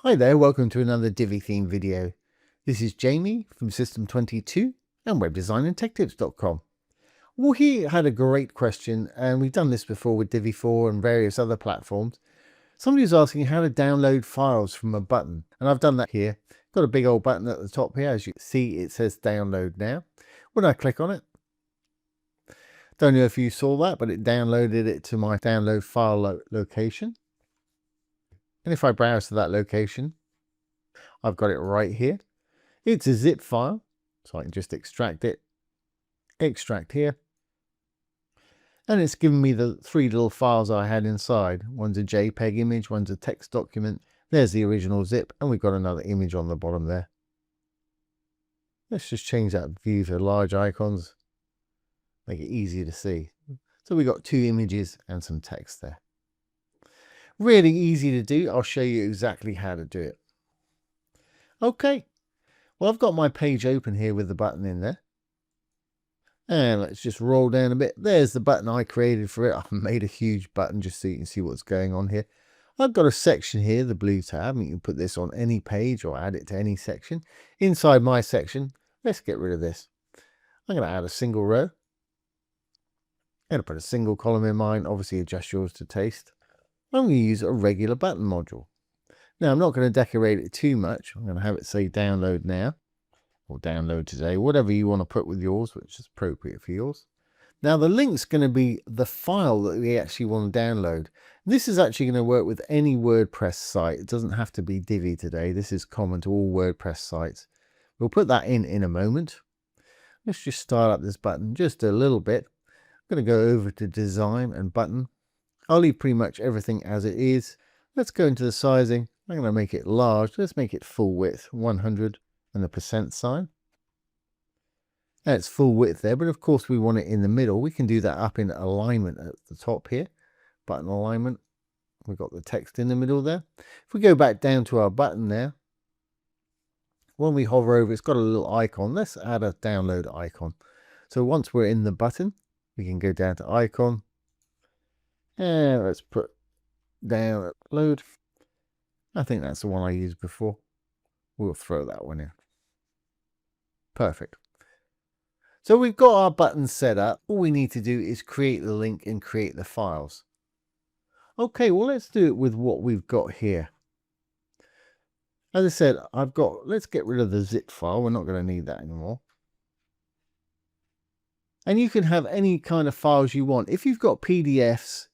Hi there, welcome to another Divi theme video. This is Jamie from System22 and webdesignandtechtips.com. Well, he had a great question, and we've done this before with Divi 4 and various other platforms. Somebody was asking how to download files from a button, and I've done that here. Got a big old button at the top here. As you can see, it says download now. When I click on it, don't know if you saw that, but it downloaded it to my download file location. And if I browse to that location, I've got it right here. It's a zip file, so I can just extract it, extract here. And it's given me the three little files I had inside. One's a JPEG image, one's a text document. There's the original zip, and we've got another image on the bottom there. Let's just change that view to large icons, make it easier to see. So we've got two images and some text there. Really easy to do. I'll show you exactly how to do it. Okay, well, I've got my page open here with the button in there. And let's just roll down a bit. There's the button I created for it. I've made a huge button just so you can see what's going on here. I've got a section here, the blue tab, and you can put this on any page or add it to any section. Inside my section, let's get rid of this. I'm going to add a single row. I'm going to put a single column in mine, obviously adjust yours to taste. I'm going to use a regular button module. Now, I'm not going to decorate it too much. I'm going to have it say download now or download today, whatever you want to put with yours, which is appropriate for yours. Now, the link's going to be the file that we actually want to download. This is actually going to work with any WordPress site. It doesn't have to be Divi today. This is common to all WordPress sites. We'll put that in a moment. Let's just start up this button just a little bit. I'm going to go over to design and button. I'll leave pretty much everything as it is. Let's go into the sizing. I'm going to make it large. Let's make it full width, 100 and the % sign. And it's full width there, but of course we want it in the middle. We can do that up in alignment at the top here. Button alignment. We've got the text in the middle there. If we go back down to our button there, when we hover over, it's got a little icon. Let's add a download icon. So once we're in the button, we can go down to icon. And let's put down upload. I think that's the one I used before. We'll throw that one in. Perfect. So we've got our buttons set up. All we need to do is create the link and create the files. Okay, well, let's do it with what we've got here. As I said, let's get rid of the zip file. We're not going to need that anymore. And you can have any kind of files you want. If you've got PDFs,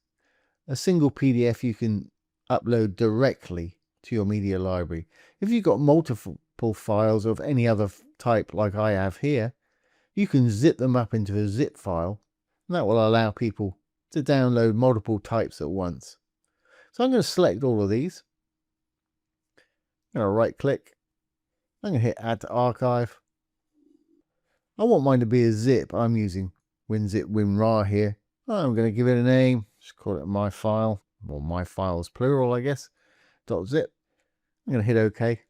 a single PDF you can upload directly to your media library. If you've got multiple files of any other type like I have here, you can zip them up into a zip file, and that will allow people to download multiple types at once. So I'm going to select all of these. I'm going to right click. I'm going to hit add to archive. I want mine to be a zip. I'm using WinZip WinRAR here. I'm going to give it a name. Just call it my file, or my files plural, I guess. .zip. I'm going to hit OK.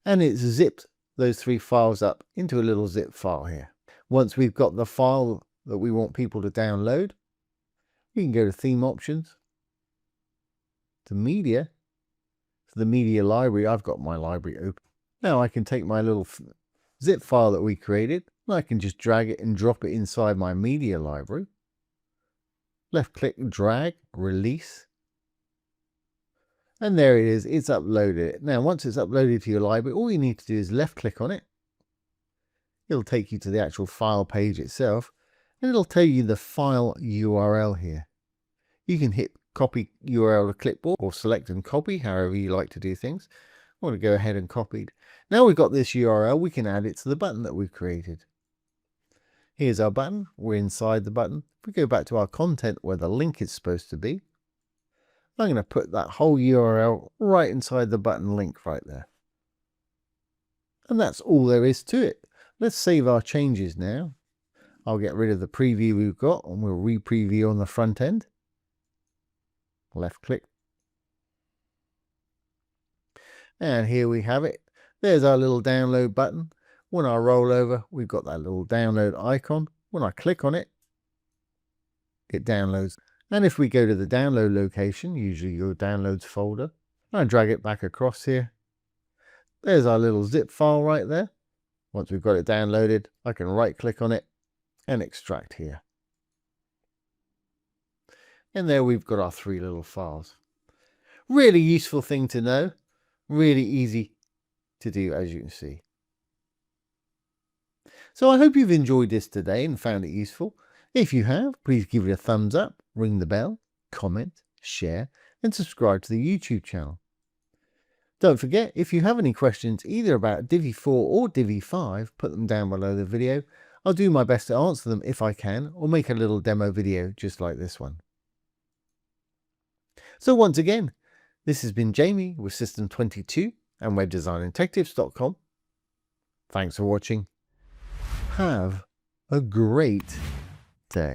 And it's zipped those three files up into a little zip file here. Once we've got the file that we want people to download, we can go to theme options, to media, to the media library. I've got my library open. Now I can take my little zip file that we created, and I can just drag it and drop it inside my media library. Left click, drag, release. And there it is, it's uploaded it. Now, once it's uploaded to your library, all you need to do is left click on it. It'll take you to the actual file page itself, and it'll tell you the file URL here. You can hit copy URL to clipboard or select and copy, however you like to do things. I want to go ahead and copy it. Now we've got this URL, we can add it to the button that we've created. Here's our button. We're inside the button. If we go back to our content where the link is supposed to be, I'm going to put that whole URL right inside the button link right there. And that's all there is to it. Let's save our changes now. I'll get rid of the preview we've got, and we'll re-preview on the front end. Left click. And here we have it. There's our little download button. When I roll over, we've got that little download icon. When I click on it, it downloads. And if we go to the download location, usually your downloads folder, and I drag it back across here, there's our little zip file right there. Once we've got it downloaded, I can right click on it and extract here. And there we've got our 3 little files. Really useful thing to know. Really easy to do, as you can see. So I hope you've enjoyed this today and found it useful. If you have, please give it a thumbs up, ring the bell, comment, share, and subscribe to the YouTube channel. Don't forget, if you have any questions either about Divi 4 or Divi 5, put them down below the video. I'll do my best to answer them if I can, or make a little demo video just like this one. So once again, this has been Jamie with System 22 and WebDesignAndTechTips.com. Thanks for watching. Have a great day.